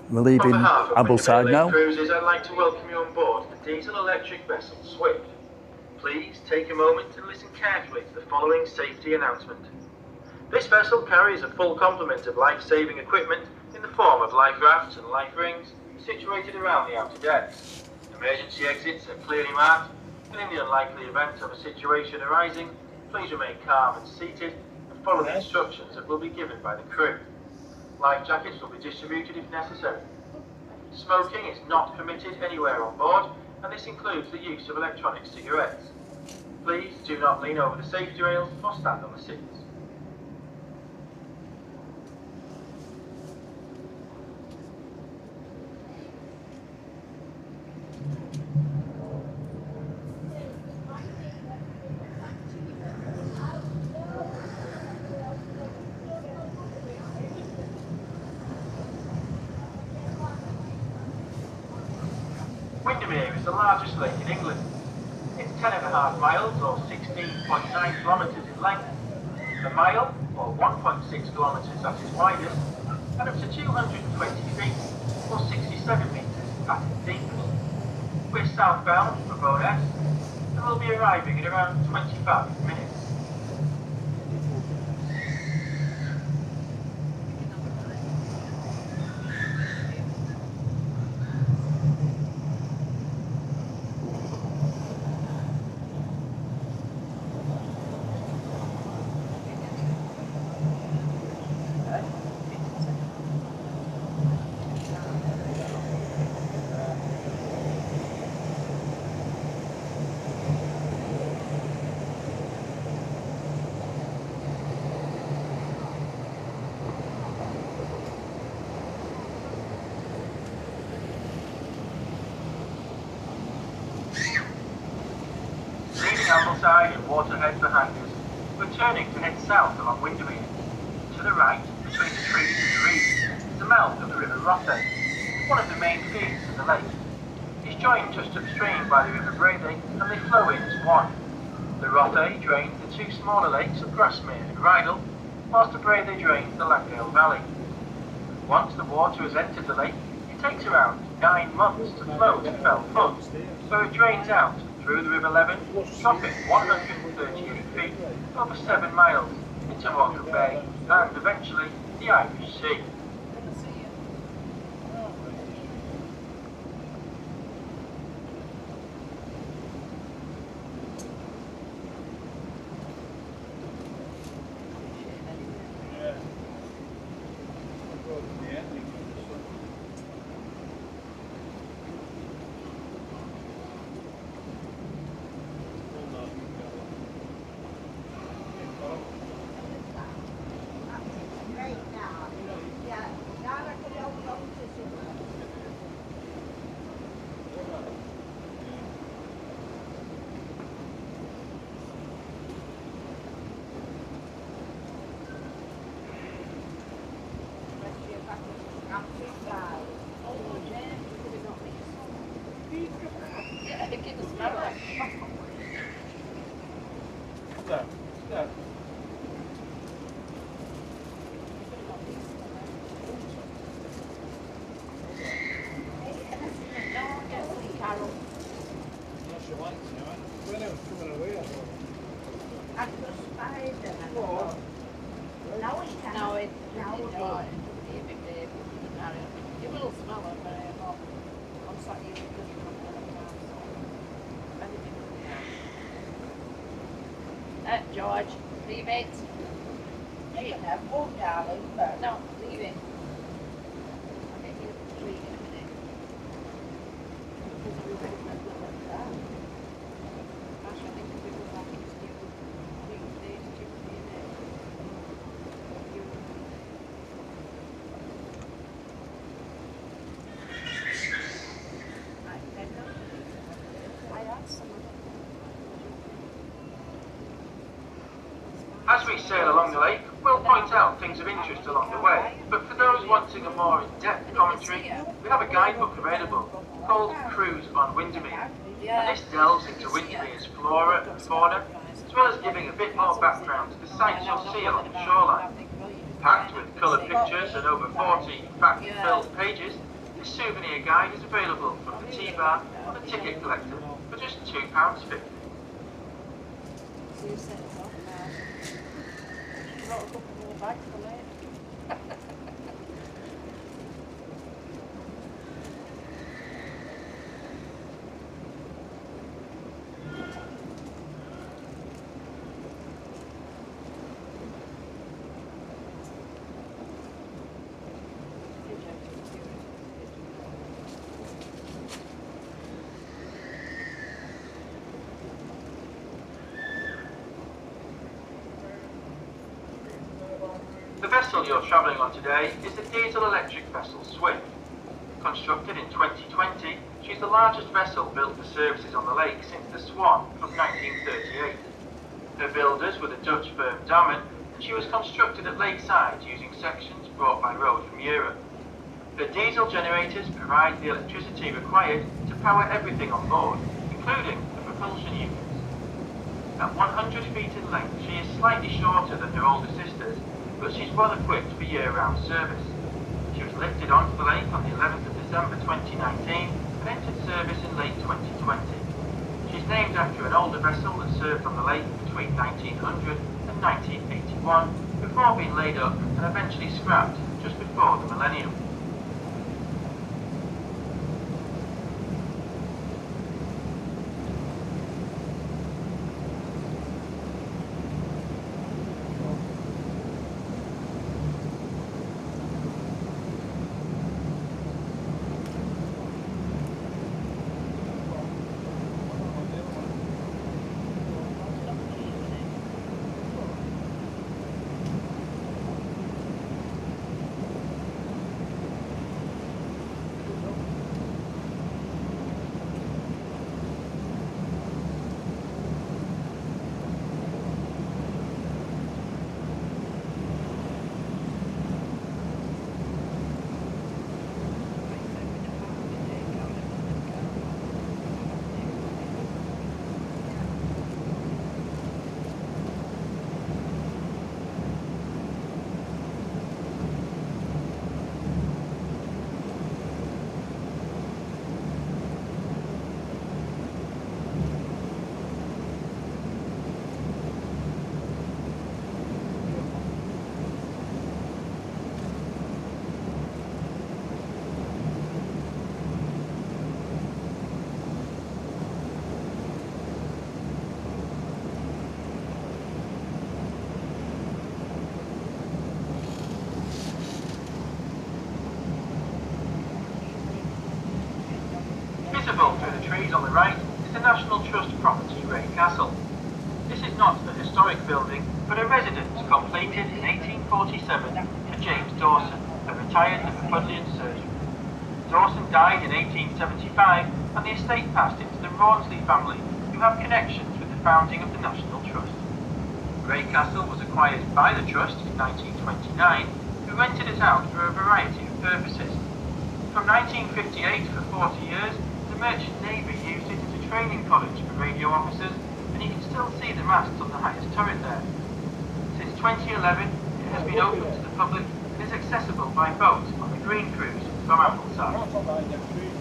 We're leaving Ambleside now. Cruises, I'd like to welcome you on board the diesel-electric vessel Swift. Please take a moment and listen carefully to the following safety announcement. This vessel carries a full complement of life-saving equipment in the form of life rafts and life rings situated around the outer decks. Emergency exits are clearly marked, and in the unlikely event of a situation arising, please remain calm and seated and follow the instructions that will be given by the crew. Life jackets will be distributed if necessary. Smoking is not permitted anywhere on board, and this includes the use of electronic cigarettes. Please do not lean over the safety rails or stand on the seats. Windermere is the largest lake in England. It's 10.5 miles or 16.9 kilometres in length, a mile or 1.6 kilometres at its widest, and up to 220 feet or 67 metres at its deepest. We're southbound for Bowness and we'll be arriving in around 25 minutes. Ambleside and Waterhead behind us, we're turning to head south along Windermere. To the right, between the trees and the reeds, is the mouth of the River Rothay, one of the main feeds of the lake. It's joined just upstream by the River Brathay, and they flow in as one. The Rothay drains the two smaller lakes of Grasmere and Rydal, whilst the Brathay drains the Langdale Valley. Once the water has entered the lake, it takes around 9 months to flow to Fell Foot, so it drains out through the River Leven, dropping 138 feet over 7 miles into Morecambe Bay and eventually the Irish Sea. George, leave it. You can have one, darling, but no, leave it. I'll get you a treat in a minute. Actually, I think if we go back into weekdays, it should be in there. I had some. As we sail along the lake, we'll point out things of interest along the way, but for those wanting a more in-depth commentary, we have a guidebook available called Cruise on Windermere, and this delves into Windermere's flora and fauna, as well as giving a bit more background to the sights you'll see along the shoreline. Packed with coloured pictures and over 40 fact-filled pages, This souvenir guide is available from the T-bar or the ticket collector for just £2.50. So you set us off now. She's got a couple more bags for later. The vessel you're travelling on today is the diesel-electric vessel Swift. Constructed in 2020, she's the largest vessel built for services on the lake since the Swan from 1938. Her builders were the Dutch firm Damen, and she was constructed at lakeside using sections brought by road from Europe. Her diesel generators provide the electricity required to power everything on board, including the propulsion units. At 100 feet in length, she is slightly shorter than her older sisters, but she's well equipped for year-round service. She was lifted onto the lake on the 11th of December 2019 and entered service in late 2020. She's named after an older vessel that served on the lake between 1900 and 1981, before being laid up and eventually scrapped just before the millennium. Visible through the trees on the right is the National Trust property, Ray Castle. This is not a historic building, but a residence completed in 1847 for James Dawson, a retired Liverpudlian surgeon. Dawson died in 1875, and the estate passed it to the Rawnsley family, who have connections with the founding of the National Trust. Ray Castle was acquired by the Trust in 1929, who rented it out for a variety of purposes. From 1958 for 40 years, the Merchant Navy used it as a training college for radio officers, and you can still see the masts on the highest turret there. Since 2011, it has been open to the public and is accessible by boat on the Green Cruise from Ambleside.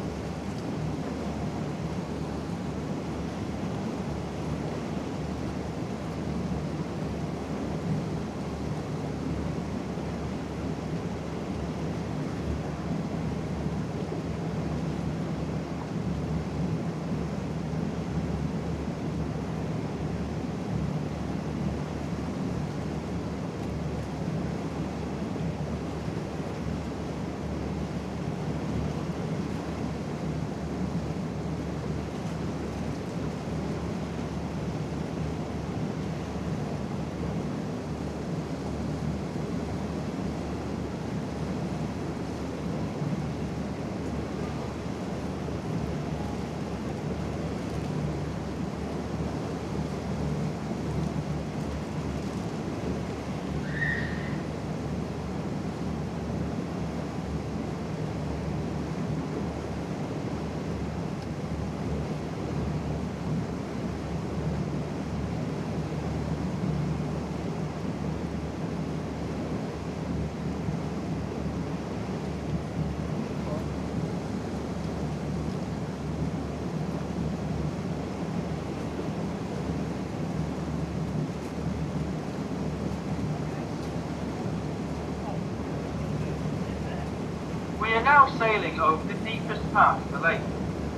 We are now sailing over the deepest part of the lake.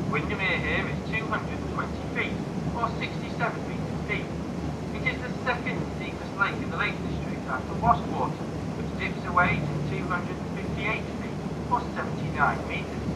Windermere here is 220 feet, or 67 metres deep. It is the second deepest lake in the Lake District after Wasp-Water, which dips away to 258 feet, or 79 metres.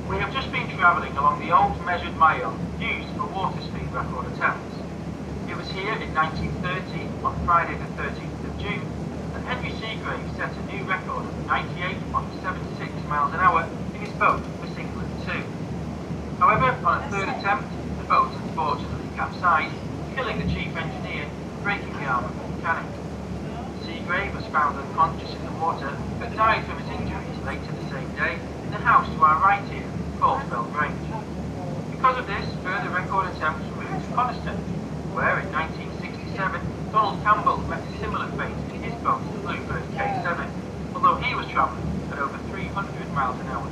We have just been travelling along the old measured mile used for water speed record attempts. It was here in 1930, on Friday the 13th of June, that Henry Seagrave set a new record of 98.76 miles an hour in his boat for England 2. However, on a third attempt, the boat unfortunately capsized, killing the chief engineer and breaking the arm of the mechanic. Seagrave was found unconscious in the water, but died from his injuries later the same day in the house to our right here, called Belgrange. Because of this, further record attempts were moved to Coniston, where in 1967 Donald Campbell met a similar fate in his boat, the Bluebird K7, although he was travelling at over 300 miles an hour.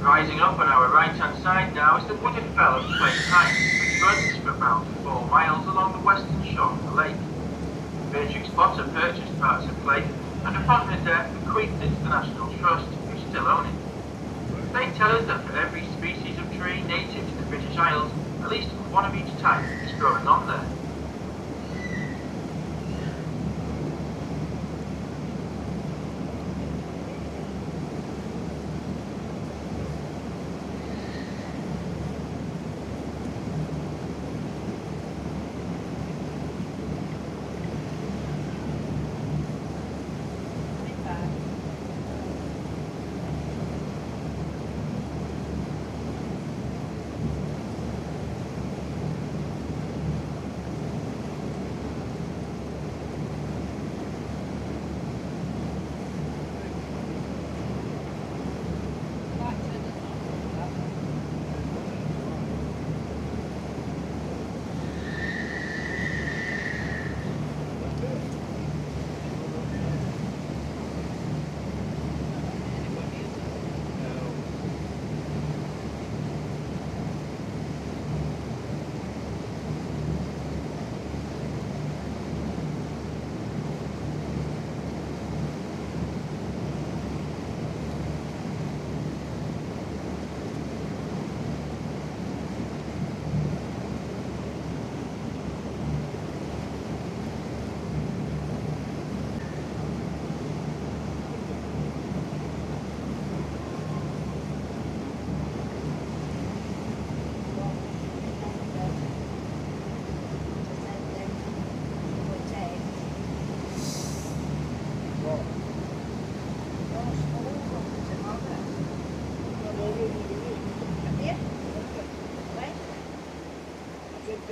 Rising up on our right-hand side now is the wooded fell of Clay Heights, which runs for about 4 miles along the western shore of the lake. Beatrix Potter purchased parts of Clay and upon her death bequeathed it to the National Trust, who still own it. They tell us that for every species of tree native to the British Isles, at least one of each type is growing on there.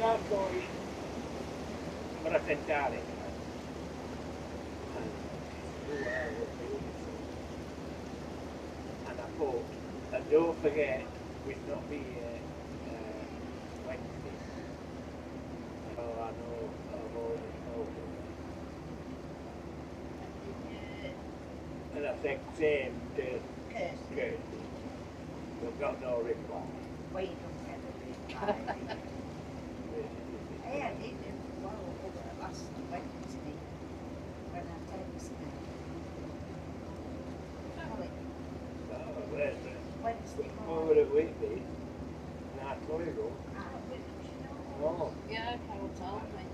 già poi rappresentare and I thought that don't forget we'd not be Wednesday. Oh, I know, and I said same to Kirsty. We've got no reply. We don't get a reply. Yeah, he did well over last Wednesday when I texted. Oh, where's that? Wednesday Over morning. at Whitby. Not Toygo. No. Yeah, Carol told me.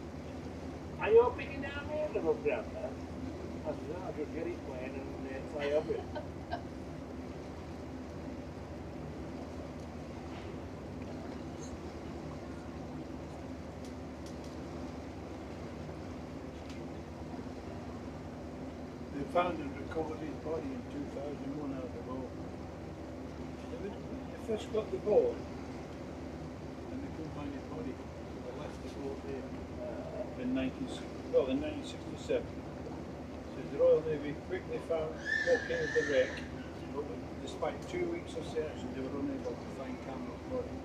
Are you picking down here, little grandma? I said, no, I'll just get it playing and fly up it. They found and recovered his body in 2001 out of the boat. They first got the boat and they couldn't find his body. So they left the boat there in 1967. So the Royal Navy quickly found cocaine at the wreck, but despite 2 weeks of searching they were unable to find Campbell's body,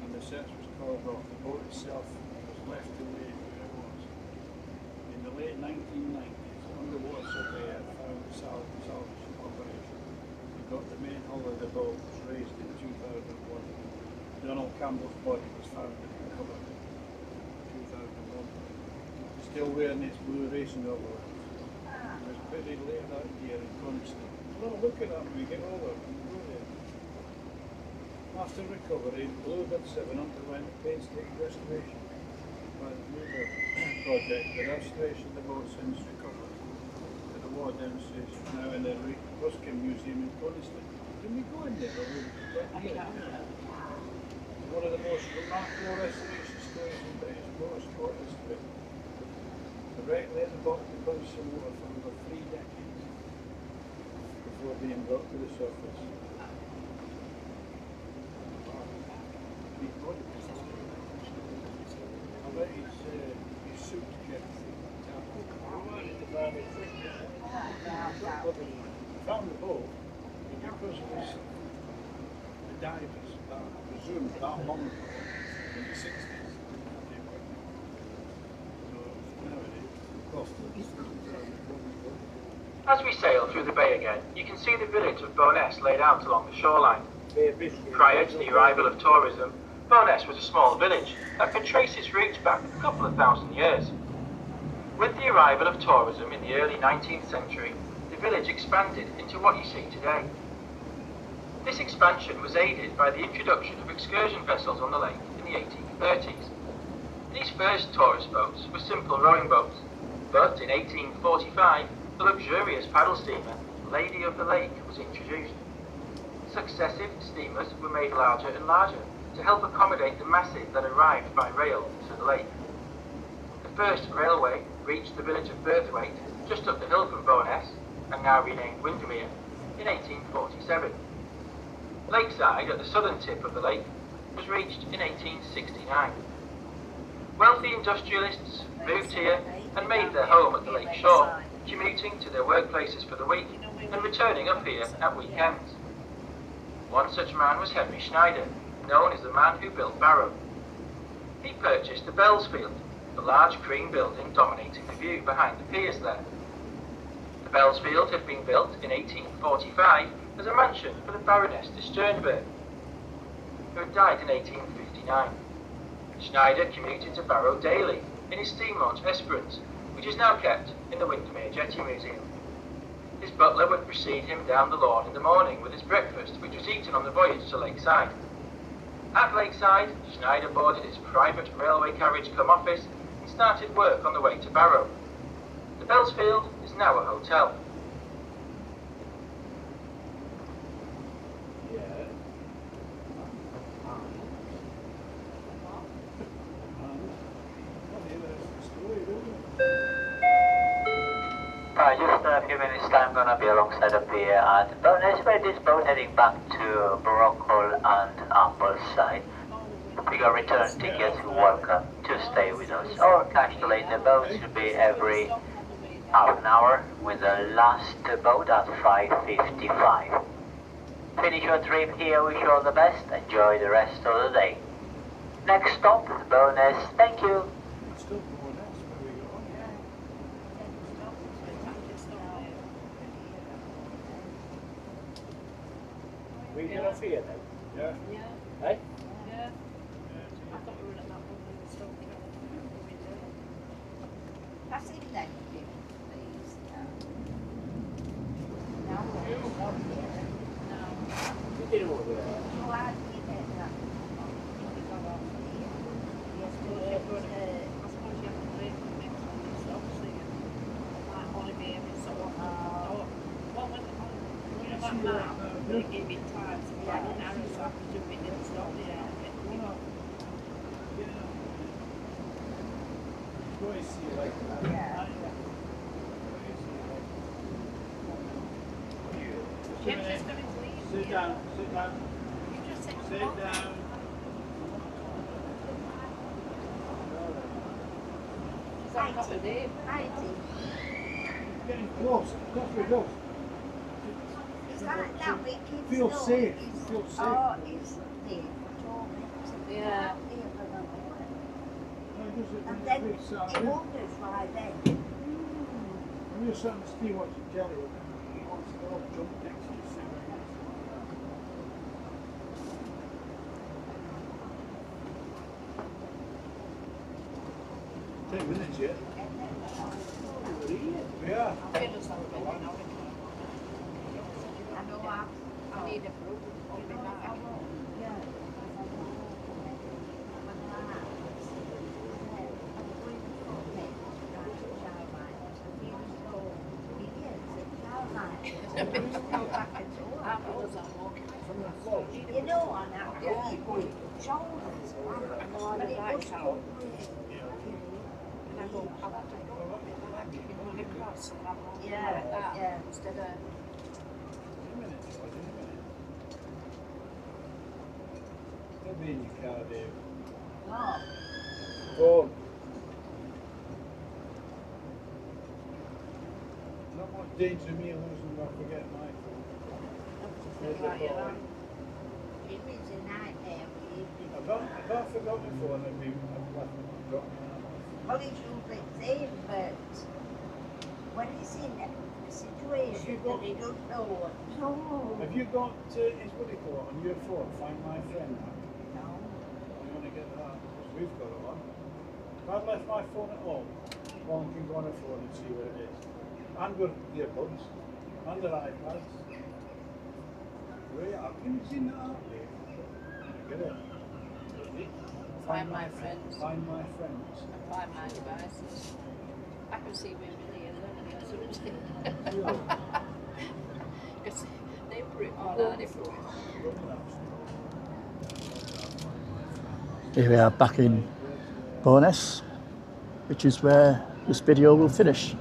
and the search was called off. The boat itself was left to lay where it was. In the late 1990s, underwater surveyor found the salvage operation. He got the main hull of the boat was raised in 2001. Donald Campbell's body was found and recovered in 2001. Still wearing his blue racing overalls. It was buried later that year in Coniston. Well, look at that when we get over. Go there. After recovery, Bluebird 7 underwent painstaking restoration by the Bluebird project. The restoration of the boat since recovered. The war demonstration now in the Ruskin Museum in Coniston. Can we go in there? One of the most remarkable restoration stories in British motorsport history. The wreck lay at the bottom of the Coniston water for over 3 decades before being brought to the surface. I bet his suit kept found the boat because it was the divers that presumed that long ago in the 60s. So nowadays, As we sail through the bay again, you can see the village of Bowness laid out along the shoreline. Prior to the arrival of tourism, Bowness was a small village that could trace its roots back a couple of thousand years. With the arrival of tourism in the early 19th century, the village expanded into what you see today. This expansion was aided by the introduction of excursion vessels on the lake in the 1830s. These first tourist boats were simple rowing boats, but in 1845, the luxurious paddle steamer, Lady of the Lake, was introduced. Successive steamers were made larger and larger to help accommodate the masses that arrived by rail to the lake. The first railway reached the village of Birthwaite, just up the hill from Bowness, and now renamed Windermere, in 1847. Lakeside, at the southern tip of the lake, was reached in 1869. Wealthy industrialists moved here and made their home at the lake shore, commuting to their workplaces for the week and returning up here at weekends. One such man was Henry Schneider, known as the man who built Barrow. He purchased the Bellsfield, the large cream building dominating the view behind the piers there. The Bellsfield had been built in 1845 as a mansion for the Baroness de Sternberg, who had died in 1859. Schneider commuted to Barrow daily in his steam launch Esperance, which is now kept in the Windermere Jetty Museum. His butler would precede him down the lawn in the morning with his breakfast, which was eaten on the voyage to Lakeside. At Lakeside, Schneider boarded his private railway carriage cum office and started work on the way to Barrow. The Bellsfield is now a hotel. Just a few minutes time, gonna be alongside of the at Bowness, where this boat heading back to Brockle and Ambleside. your return tickets, you're welcome to stay with us or catch the later boats. Will be every half an hour with the last boat at 5:55. Finish your trip here, wish you all the best, enjoy the rest of the day. Next stop, Bowness, thank you. Still Bowness, where we go. We get off here then? Yeah. Yeah, Hey? yeah. I thought we were at that one with the stone That's in there, please. No. We did all there. Oh, I did it, that. Yes, I suppose you have to wait for the next one, it's obviously like holiday and so on. What was it? You know that map, they give you time, so like an arrow, so I presume it didn't stop there. Go and see like that. Yeah. James is going to leave. Sit down, sit down, You just said sit down. She's like, got the name. I did. Getting close, close we go. Is that we kids Feel know safe, it's- feel safe. Oh, it's there. Yeah. And then it wonders why then. When you're starting to see what you tell you, he wants to go jump next to you. See where he is. 10 minutes yet. We are. I feel as though we're going on. I know I need a proof. I'll be back. You know, on that shoulders, but it was so And I go, I'll have to go up in the back, you know, and across, and I'm all Yeah, like that, yeah. instead of, 10 minutes, what, 10 minutes? Don't be in your car, Dave. Oh, Phone. Not much danger of me losing if I forget my phone. There's the like, you know. phone. it was a nightmare. If I forgot my phone, I've left it forgotten. Well, it's usually safe, but when he's in a situation that he don't know, no. Have you got his what do you call it on your phone? Find my friend. No. You want to get that? Because we've got it on. If I've left my phone at home, one can go on a phone and see what it is. And got earbuds and their iPads. Where have you seen that out there? Get it. Find my friends. Find my friends. And find my devices. I can see women here learning something. Because they put it on and they put it on. Here we are back in Bowness, which is where this video will finish.